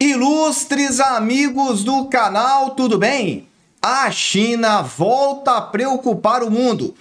Ilustres amigos do canal, tudo bem? A China volta a preocupar o mundo.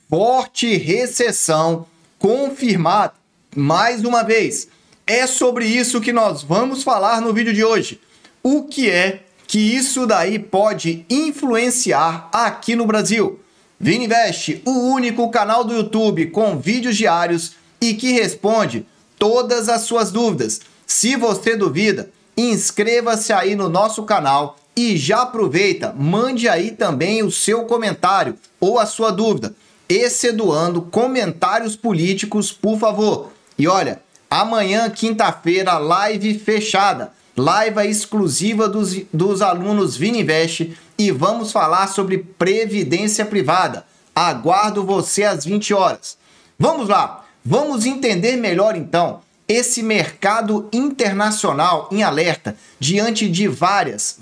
Forte recessão confirmada mais uma vez. É sobre isso que nós vamos falar no vídeo de hoje. O que é que isso daí pode influenciar aqui no Brasil? Vininvest, o único canal do YouTube com vídeos diários e que responde todas as suas dúvidas. Se você duvida, inscreva-se aí no nosso canal e já aproveita, mande aí também o seu comentário ou a sua dúvida, excetuando comentários políticos, por favor. E olha, amanhã, quinta-feira, live fechada, live exclusiva dos alunos Vininvest e vamos falar sobre previdência privada. Aguardo você às 20 horas. Vamos lá, vamos entender melhor então esse mercado internacional em alerta diante de várias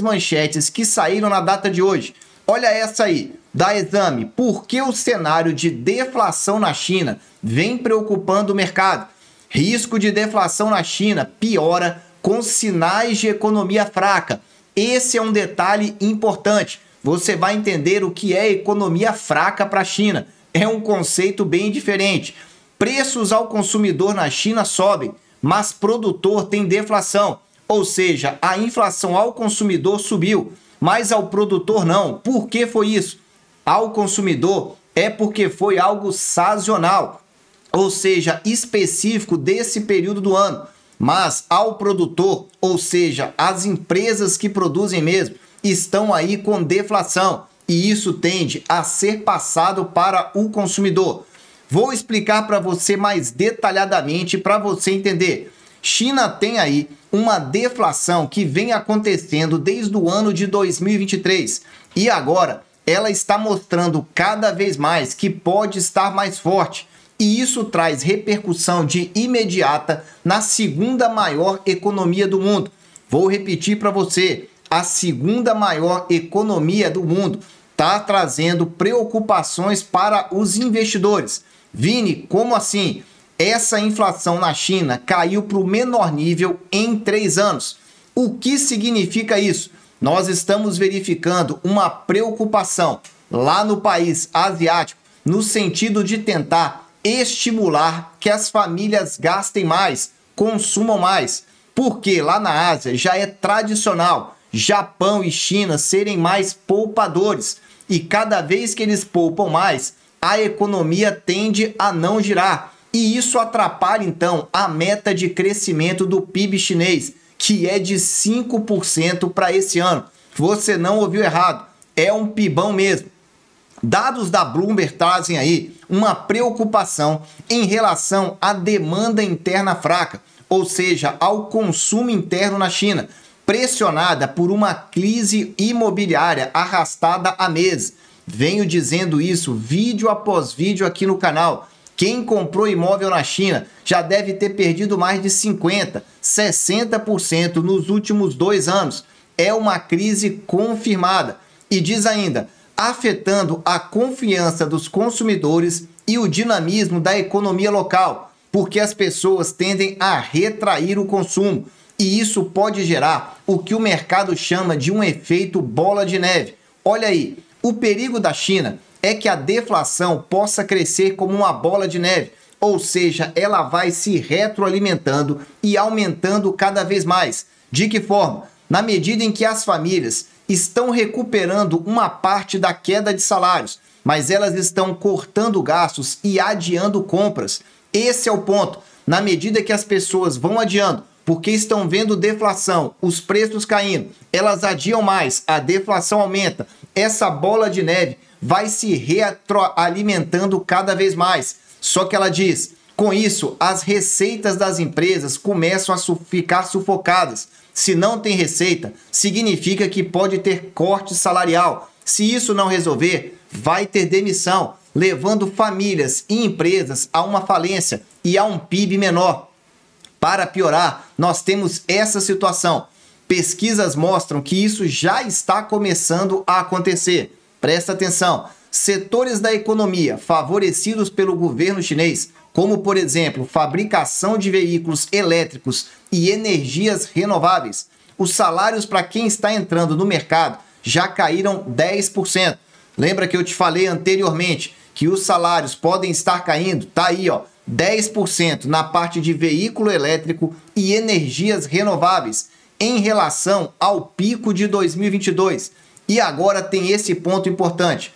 manchetes que saíram na data de hoje. Olha essa aí, da Exame. Por que o cenário de deflação na China vem preocupando o mercado? Risco de deflação na China piora com sinais de economia fraca. Esse é um detalhe importante. Você vai entender o que é economia fraca para a China. É um conceito bem diferente. Preços ao consumidor na China sobem, mas produtor tem deflação. Ou seja, a inflação ao consumidor subiu, mas ao produtor não. Por que foi isso? Ao consumidor é porque foi algo sazonal, ou seja, específico desse período do ano. Mas ao produtor, ou seja, as empresas que produzem mesmo, estão aí com deflação. E isso tende a ser passado para o consumidor. Vou explicar para você mais detalhadamente para você entender. China tem aí uma deflação que vem acontecendo desde o ano de 2023 e agora ela está mostrando cada vez mais que pode estar mais forte e isso traz repercussão de imediata na segunda maior economia do mundo. Vou repetir para você, a segunda maior economia do mundo está trazendo preocupações para os investidores. Vini, como assim? Essa inflação na China caiu para o menor nível em 3 anos. O que significa isso? Nós estamos verificando uma preocupação lá no país asiático, no sentido de tentar estimular que as famílias gastem mais, consumam mais. Porque lá na Ásia já é tradicional Japão e China serem mais poupadores. E cada vez que eles poupam mais, a economia tende a não girar. E isso atrapalha, então, a meta de crescimento do PIB chinês, que é de 5% para esse ano. Você não ouviu errado, é um PIBão mesmo. Dados da Bloomberg trazem aí uma preocupação em relação à demanda interna fraca, ou seja, ao consumo interno na China, pressionada por uma crise imobiliária arrastada há meses. Venho dizendo isso vídeo após vídeo aqui no canal. Quem comprou imóvel na China já deve ter perdido mais de 50%, 60% nos últimos 2 anos. É uma crise confirmada. E diz ainda, afetando a confiança dos consumidores e o dinamismo da economia local, porque as pessoas tendem a retrair o consumo. E isso pode gerar o que o mercado chama de um efeito bola de neve. Olha aí. O perigo da China é que a deflação possa crescer como uma bola de neve, ou seja, ela vai se retroalimentando e aumentando cada vez mais. De que forma? Na medida em que as famílias estão recuperando uma parte da queda de salários, mas elas estão cortando gastos e adiando compras. Esse é o ponto. Na medida que as pessoas vão adiando, porque estão vendo deflação, os preços caindo, elas adiam mais, a deflação aumenta, essa bola de neve vai se retroalimentando cada vez mais. Só que ela diz, com isso, as receitas das empresas começam a ficar sufocadas. Se não tem receita, significa que pode ter corte salarial. Se isso não resolver, vai ter demissão, levando famílias e empresas a uma falência e a um PIB menor. Para piorar, nós temos essa situação. Pesquisas mostram que isso já está começando a acontecer. Presta atenção. Setores da economia favorecidos pelo governo chinês como, por exemplo, fabricação de veículos elétricos e energias renováveis, os salários para quem está entrando no mercado já caíram 10%. Lembra que eu te falei anteriormente que os salários podem estar caindo? Tá aí, ó, 10% na parte de veículo elétrico e energias renováveis em relação ao pico de 2022. E agora tem esse ponto importante.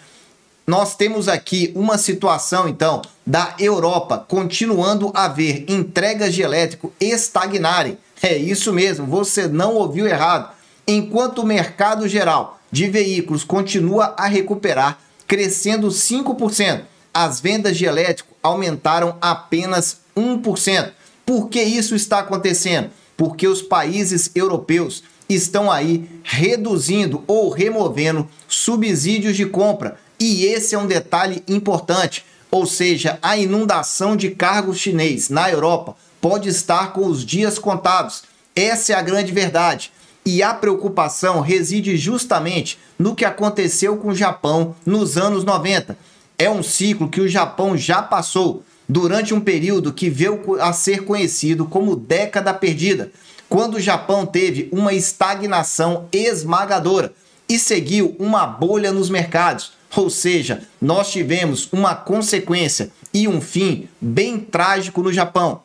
Nós temos aqui uma situação, então, da Europa continuando a ver entregas de elétrico estagnarem. É isso mesmo, você não ouviu errado. Enquanto o mercado geral de veículos continua a recuperar, crescendo 5%, as vendas de elétrico aumentaram apenas 1%. Por que isso está acontecendo? Porque os países europeus estão aí reduzindo ou removendo subsídios de compra. E esse é um detalhe importante, ou seja, a inundação de cargos chinês na Europa pode estar com os dias contados. Essa é a grande verdade. E a preocupação reside justamente no que aconteceu com o Japão nos anos 90. É um ciclo que o Japão já passou durante um período que veio a ser conhecido como década perdida, quando o Japão teve uma estagnação esmagadora e seguiu uma bolha nos mercados. Ou seja, nós tivemos uma consequência e um fim bem trágico no Japão.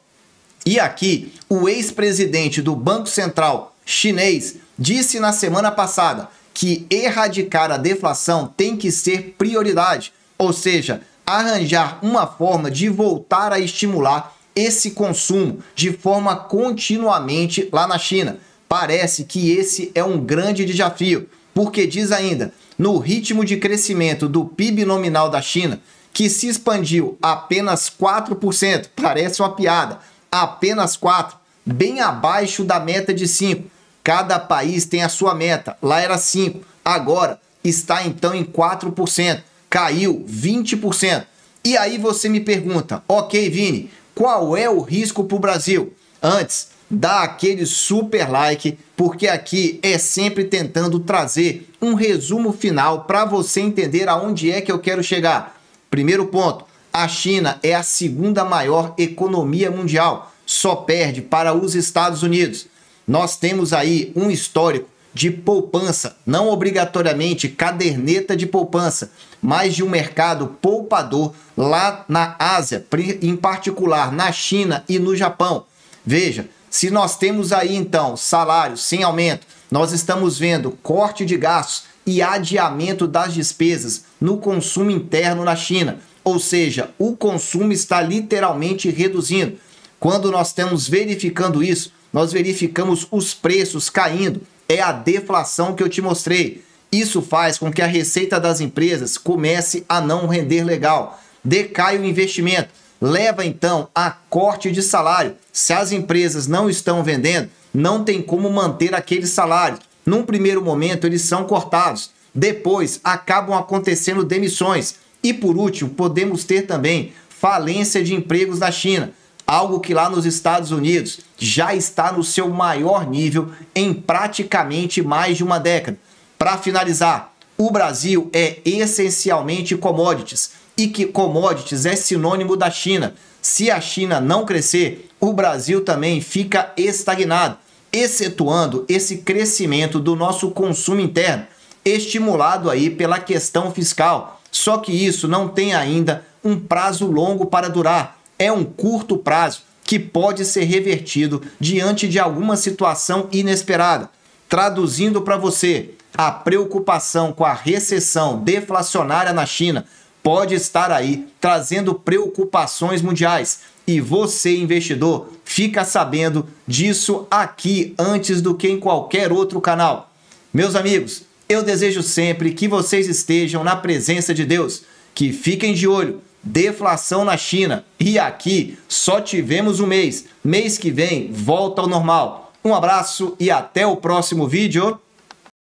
E aqui, o ex-presidente do Banco Central chinês disse na semana passada que erradicar a deflação tem que ser prioridade, ou seja, arranjar uma forma de voltar a estimular esse consumo de forma continuamente lá na China. Parece que esse é um grande desafio, porque diz ainda, no ritmo de crescimento do PIB nominal da China, que se expandiu apenas 4%, parece uma piada, apenas 4%, bem abaixo da meta de 5%. Cada país tem a sua meta, lá era 5%, agora está então em 4%, caiu 20%. E aí você me pergunta, ok, Vini, qual é o risco para o Brasil? Antes, dá aquele super like, porque aqui é sempre tentando trazer um resumo final para você entender aonde é que eu quero chegar. Primeiro ponto, a China é a segunda maior economia mundial, só perde para os Estados Unidos. Nós temos aí um histórico de poupança, não obrigatoriamente caderneta de poupança, mas de um mercado poupador lá na Ásia, em particular na China e no Japão. Veja, se nós temos aí então salários sem aumento, nós estamos vendo corte de gastos e adiamento das despesas no consumo interno na China, ou seja, o consumo está literalmente reduzindo. Quando nós estamos verificando isso, nós verificamos os preços caindo, é a deflação que eu te mostrei. Isso faz com que a receita das empresas comece a não render legal, decai o investimento, leva então a corte de salário. Se as empresas não estão vendendo, não tem como manter aquele salário. Num primeiro momento eles são cortados, depois acabam acontecendo demissões e por último podemos ter também falência de empregos na China, algo que lá nos Estados Unidos já está no seu maior nível em praticamente mais de uma década. Para finalizar, o Brasil é essencialmente commodities e que commodities é sinônimo da China. Se a China não crescer, o Brasil também fica estagnado, excetuando esse crescimento do nosso consumo interno, estimulado aí pela questão fiscal. Só que isso não tem ainda um prazo longo para durar. É um curto prazo que pode ser revertido diante de alguma situação inesperada. Traduzindo para você, a preocupação com a recessão deflacionária na China pode estar aí trazendo preocupações mundiais. E você, investidor, fica sabendo disso aqui antes do que em qualquer outro canal. Meus amigos, eu desejo sempre que vocês estejam na presença de Deus, que fiquem de olho. Deflação na China. E aqui só tivemos um mês. Mês que vem volta ao normal. Um abraço e até o próximo vídeo.